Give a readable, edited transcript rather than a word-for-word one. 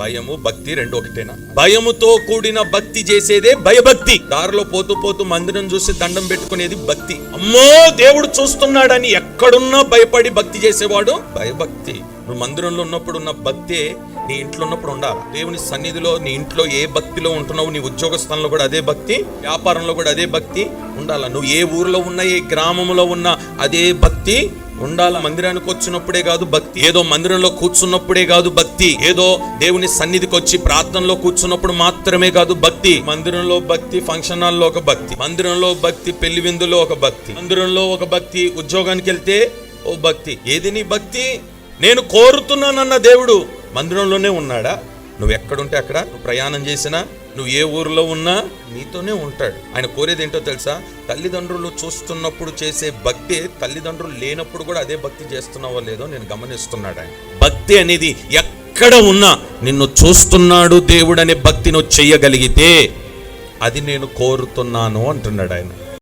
భయము భక్తి రెండు ఒకటేనా? భయముతో కూడిన భక్తి చేసేదే భయభక్తి. దారిలో పోతూ పోతూ మందిరం చూసి దండం పెట్టుకునేది భక్తి. అమ్మో దేవుడు చూస్తున్నాడని ఎక్కడున్నా భయపడి భక్తి చేసేవాడు భయభక్తి. నువ్వు మందిరంలో ఉన్నప్పుడు ఉన్న భక్తే నీ ఇంట్లో ఉన్నప్పుడు ఉండాలి. దేవుని సన్నిధిలో నీ ఇంట్లో ఏ భక్తిలో ఉంటున్నావు, నీ ఉద్యోగ స్థలంలో కూడా అదే భక్తి, వ్యాపారంలో కూడా అదే భక్తి ఉండాలి. నువ్వు ఏ ఊరిలో ఉన్నా, ఏ గ్రామంలో ఉన్నా అదే భక్తి ఉండాలి. మందిరానికి వచ్చినప్పుడే కాదు భక్తి, ఏదో మందిరంలో కూర్చున్నప్పుడే కాదు భక్తి, ఏదో దేవుని సన్నిధికి వచ్చి ప్రార్థనలో కూర్చున్నప్పుడు మాత్రమే కాదు భక్తి. మందిరంలో భక్తి, ఫంక్షన్ హాల్లో ఒక భక్తి, మందిరంలో భక్తి, పెళ్లి విందులో ఒక భక్తి, మందిరంలో ఒక భక్తి, ఉద్యోగానికి వెళ్తే ఓ భక్తి. ఏది నీ భక్తి? నేను కోరుతున్నానన్న దేవుడు మందిరంలోనే ఉన్నాడా? నువ్వు ఎక్కడుంటే అక్కడ, నువ్వు ప్రయాణం చేసినా, నువ్వు ఏ ఊరిలో ఉన్నా నీతోనే ఉంటాడు. ఆయన కోరేది ఏంటో తెలుసా? తల్లిదండ్రులు చూస్తున్నప్పుడు చేసే భక్తి తల్లిదండ్రులు లేనప్పుడు కూడా అదే భక్తి చేస్తున్నావో లేదో నేను గమనిస్తున్నాడు ఆయన. భక్తి అనేది ఎక్కడ ఉన్నా నిన్ను చూస్తున్నాడు దేవుడు అనే భక్తి నువ్వు చెయ్యగలిగితే అది నేను కోరుతున్నాను అంటున్నాడు ఆయన.